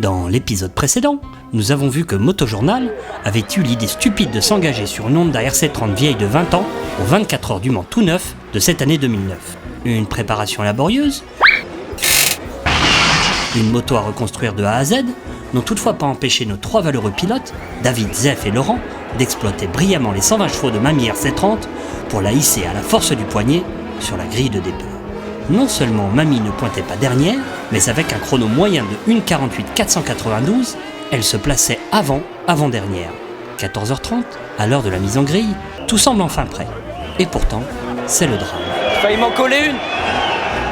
Dans l'épisode précédent, nous avons vu que Motojournal avait eu l'idée stupide de s'engager sur une Honda RC30 vieille de 20 ans aux 24 heures du Mans tout neuf de cette année 2009. Une préparation laborieuse, une moto à reconstruire de A à Z, n'ont toutefois pas empêché nos trois valeureux pilotes, David, Zef et Laurent, d'exploiter brillamment les 120 chevaux de Mamie RC30 pour la hisser à la force du poignet sur la grille de départ. Non seulement Mamie ne pointait pas dernière, mais avec un chrono moyen de 1:48,492, elle se plaçait avant-dernière. 14h30, à l'heure de la mise en grille, tout semble enfin prêt. Et pourtant, c'est le drame. Failli m'en coller une.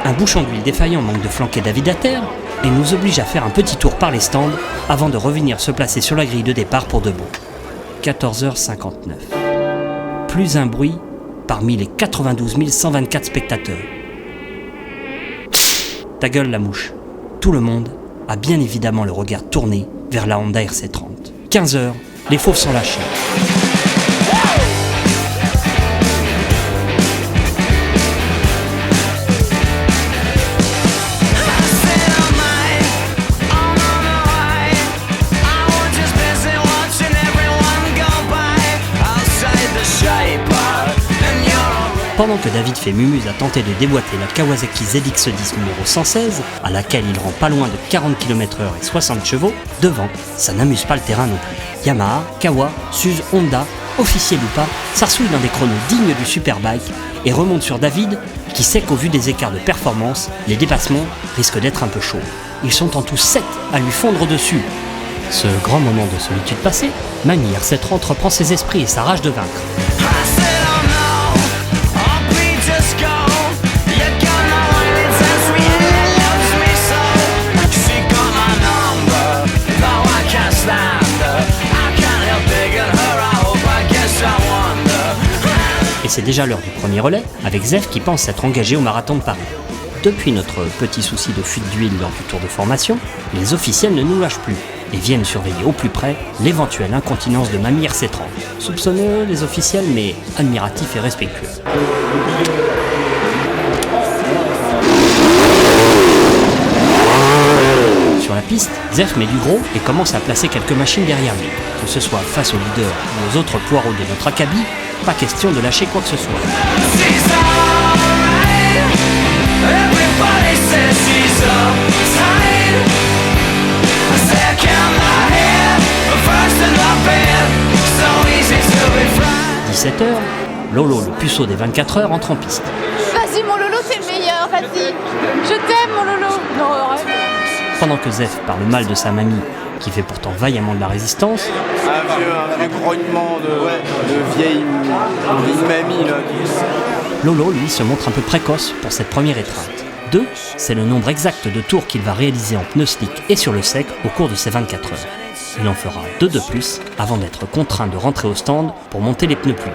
Un bouchon d'huile défaillant manque de flanquer David à terre et nous oblige à faire un petit tour par les stands avant de revenir se placer sur la grille de départ pour de bon. 14h59. Plus un bruit parmi les 92 124 spectateurs. Ta gueule la mouche. Tout le monde a bien évidemment le regard tourné vers la Honda RC30. 15h, les fauves sont lâchés. Pendant que David fait mumuse à tenter de déboîter la Kawasaki ZX10 numéro 116, à laquelle il rend pas loin de 40 km/h et 60 chevaux, devant, ça n'amuse pas le terrain non plus. Yamaha, Kawa, Suze, Honda, officiel ou pas, s'arsouillent dans des chronos dignes du Superbike et remontent sur David, qui sait qu'au vu des écarts de performance, les dépassements risquent d'être un peu chauds. Ils sont en tout 7 à lui fondre dessus. Ce grand moment de solitude passé, Mamie RC30 reprend ses esprits et sa rage de vaincre. Et c'est déjà l'heure du premier relais, avec Zef qui pense s'être engagé au marathon de Paris. Depuis notre petit souci de fuite d'huile lors du tour de formation, les officiels ne nous lâchent plus et viennent surveiller au plus près l'éventuelle incontinence de Mamie RC30. Soupçonneux, les officiels, mais admiratifs et respectueux. Sur la piste, Zef met du gros et commence à placer quelques machines derrière lui. Que ce soit face au leader ou aux autres poireaux de notre acabit, pas question de lâcher quoi que ce soit. « 17h, Lolo, le puceau des 24 heures, entre en piste. Vas-y mon Lolo, c'est le meilleur, vas-y. Je t'aime mon Lolo. Non, arrête. Pendant que Zef parle mal de sa mamie, qui fait pourtant vaillamment de la résistance. Un vieux grognement de vieille mamie là. Lolo, lui, se montre un peu précoce pour cette première étreinte. 2, c'est le nombre exact de tours qu'il va réaliser en pneus slick et sur le sec au cours de ces 24 heures. Il en fera 2 de plus avant d'être contraint de rentrer au stand pour monter les pneus pluie.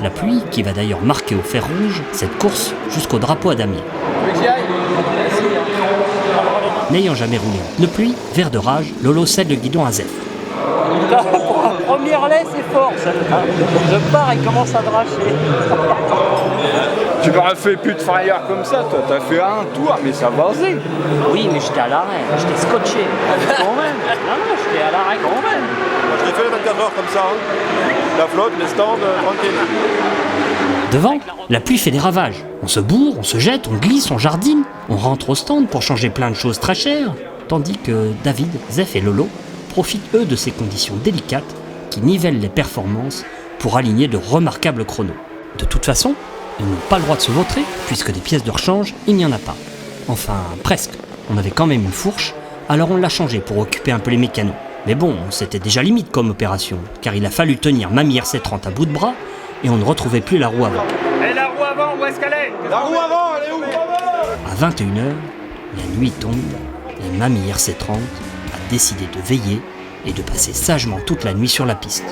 La pluie qui va d'ailleurs marquer au fer rouge cette course jusqu'au drapeau à damier. N'ayant jamais roulé en pneus pluie, vert de rage, Lolo cède le guidon à Zef. Pour un premier relais, c'est fort ça. Je pars, il commence à dracher. Tu m'aurais fait plus de frayeur comme ça, toi. T'as fait un tour, mais ça va-y. Oui, mais j'étais à l'arrêt, j'étais scotché. Quand même. Non, j'étais à l'arrêt quand même. Moi, je t'ai fait les 24 heures comme ça. Hein. La flotte, les stands, tranquille. Devant, la pluie fait des ravages. On se bourre, on se jette, on glisse, on jardine, on rentre au stand pour changer plein de choses très chères. Tandis que David, Zef et Lolo profitent eux de ces conditions délicates qui nivellent les performances pour aligner de remarquables chronos. De toute façon, ils n'ont pas le droit de se vautrer, puisque des pièces de rechange, il n'y en a pas. Enfin, presque. On avait quand même une fourche, alors on l'a changée pour occuper un peu les mécanos. Mais bon, c'était déjà limite comme opération, car il a fallu tenir Mamie RC30 à bout de bras, et on ne retrouvait plus la roue avant. Et la roue avant, où est-ce qu'elle est? La roue avant, elle est où? À 21h, la nuit tombe, et Mamie RC30 a décidé de veiller et de passer sagement toute la nuit sur la piste.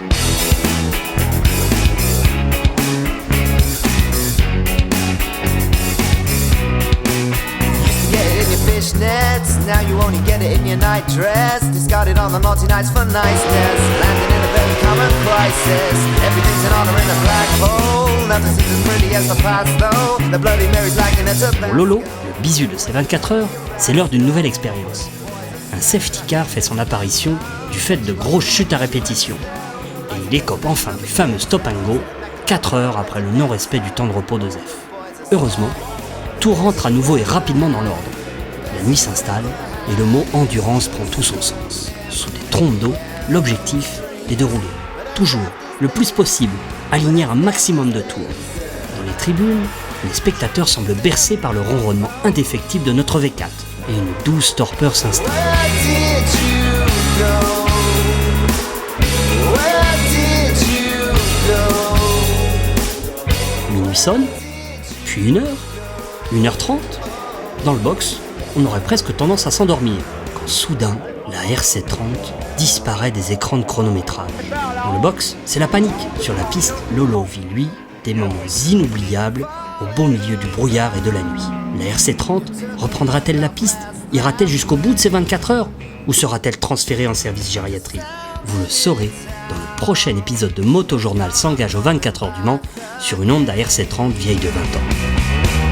Fishnets, now you only get it in your night dress. Discarded on the multi-nights for niceness. Landing in a very common crisis. Everything's in order in a black hole. Nothing seems as pretty as the past though. The Bloody Mary's liking it to Pour Lolo, le bisu de ces 24 heures, c'est l'heure d'une nouvelle expérience. un safety car fait son apparition du fait de grosses chutes à répétition. Et il écope enfin du fameux stop and go, 4 heures après le non-respect du temps de repos de Zef. Heureusement, tout rentre à nouveau et rapidement dans l'ordre. La nuit s'installe et le mot endurance prend tout son sens. Sous des trompes d'eau, l'objectif est de rouler, toujours, le plus possible, aligner un maximum de tours. Dans les tribunes, les spectateurs semblent bercés par le ronronnement indéfectible de notre V4 et une douce torpeur s'installe. Where did you go? Where did you go? Minuit sonne, puis 1h, 1h30. Dans le box, on aurait presque tendance à s'endormir, quand soudain, la RC30 disparaît des écrans de chronométrage. Dans le box, c'est la panique. Sur la piste, Lolo vit, lui, des moments inoubliables au beau milieu du brouillard et de la nuit. La RC30 reprendra-t-elle la piste? Ira-t-elle jusqu'au bout de ces 24 heures? Ou sera-t-elle transférée en service gériatrie? Vous le saurez dans le prochain épisode de Motojournal s'engage aux 24 heures du Mans sur une Honda RC30 vieille de 20 ans.